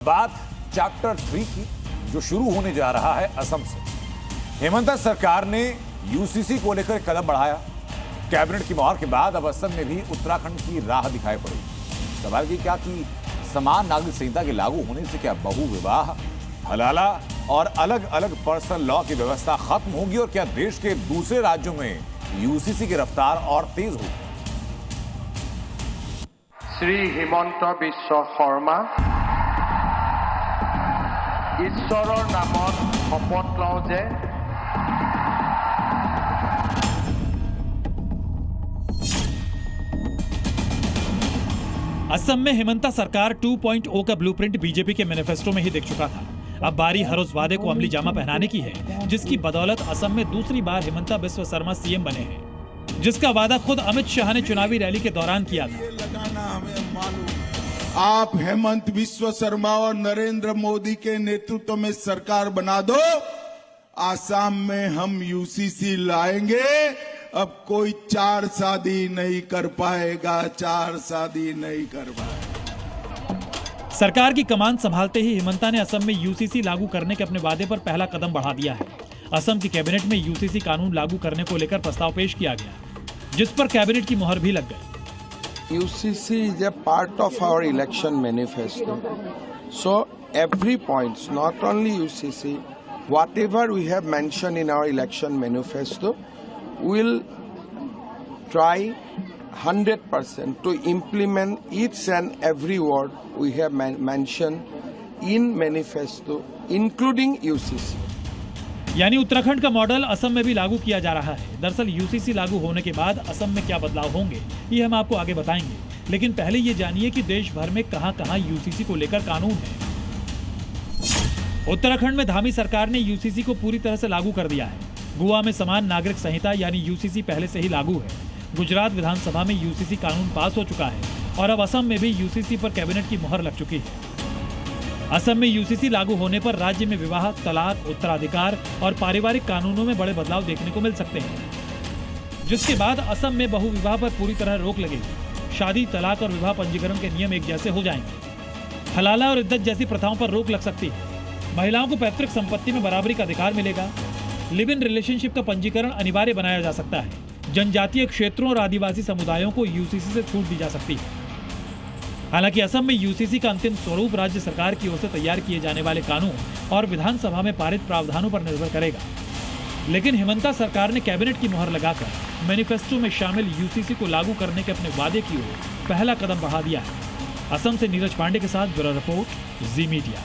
बात चैप्टर 3 की, जो शुरू होने जा रहा है असम से। हेमंत सरकार ने यूसीसी को लेकर कदम बढ़ाया। कैबिनेट की मोहर के बाद अब असम में भी उत्तराखंड की राह दिखाई पड़ी। सवाल ये क्या कि समान नागरिक संहिता के लागू होने से क्या बहु विवाह, हलाला और अलग अलग पर्सनल लॉ की व्यवस्था खत्म होगी और क्या देश के दूसरे राज्यों में यूसीसी की रफ्तार और तेज होगी? श्री हिमंत विश्व शर्मा ईश्वरर नामत शपथ लওঁ जे असम में हेमंता सरकार 2.0 का ब्लूप्रिंट बीजेपी के मैनिफेस्टो में ही दिख चुका था। अब बारी हर उस वादे को अमली जामा पहनाने की है जिसकी बदौलत असम में दूसरी बार हेमंता बिस्व शर्मा सीएम बने हैं, जिसका वादा खुद अमित शाह ने चुनावी रैली के दौरान किया था। आप हेमंत विश्व शर्मा और नरेंद्र मोदी के नेतृत्व में सरकार बना दो, आसाम में हम यूसीसी लाएंगे। अब कोई 4 शादी नहीं कर पाएगा, 4 शादी नहीं कर पाएगा। सरकार की कमान संभालते ही हेमंता ने असम में यूसीसी लागू करने के अपने वादे पर पहला कदम बढ़ा दिया है। असम की कैबिनेट में यूसीसी कानून लागू करने को लेकर प्रस्ताव पेश किया गया, जिस पर कैबिनेट की मुहर भी लग गई। UCC is a part of our election manifesto. So every point, not only UCC, whatever we have mentioned in our election manifesto, we'll try 100% to implement each and every word we have mentioned in manifesto, including UCC. यानी उत्तराखंड का model Assam में भी लागू किया जा रहा है। दरअसल यूसीसी लागू होने के बाद असम में क्या बदलाव होंगे ये हम आपको आगे बताएंगे, लेकिन पहले ये जानिए कि देश भर में कहां-कहां यूसीसी को लेकर कानून है। उत्तराखंड में धामी सरकार ने यूसीसी को पूरी तरह से लागू कर दिया है। गोवा में समान नागरिक संहिता यानी यूसीसी पहले से ही लागू है। गुजरात विधानसभा में यूसीसी कानून पास हो चुका है और अब असम में भी यूसीसी पर कैबिनेट की मुहर लग चुकी है। असम में यूसीसी लागू होने पर राज्य में विवाह, तलाक, उत्तराधिकार और पारिवारिक कानूनों में बड़े बदलाव देखने को मिल सकते हैं, जिसके बाद असम में बहु विवाह पर पूरी तरह रोक लगेगी। शादी, तलाक और विवाह पंजीकरण के नियम एक जैसे हो जाएंगे। हलाला और इद्दत जैसी प्रथाओं पर रोक लग सकती है। महिलाओं को पैतृक संपत्ति में बराबरी का अधिकार मिलेगा। लिव इन रिलेशनशिप का पंजीकरण अनिवार्य बनाया जा सकता है। जनजातीय क्षेत्रों और आदिवासी समुदायों को यूसीसी से छूट दी जा सकती है। हालांकि असम में यूसीसी का अंतिम स्वरूप राज्य सरकार की ओर से तैयार किए जाने वाले कानून और विधानसभा में पारित प्रावधानों पर निर्भर करेगा। लेकिन हेमंता सरकार ने कैबिनेट की मुहर लगाकर मैनिफेस्टो में शामिल यूसीसी को लागू करने के अपने वादे की ओर पहला कदम बढ़ा दिया है। असम से नीरज पांडे के साथ ब्यूरो रिपोर्ट, जी मीडिया।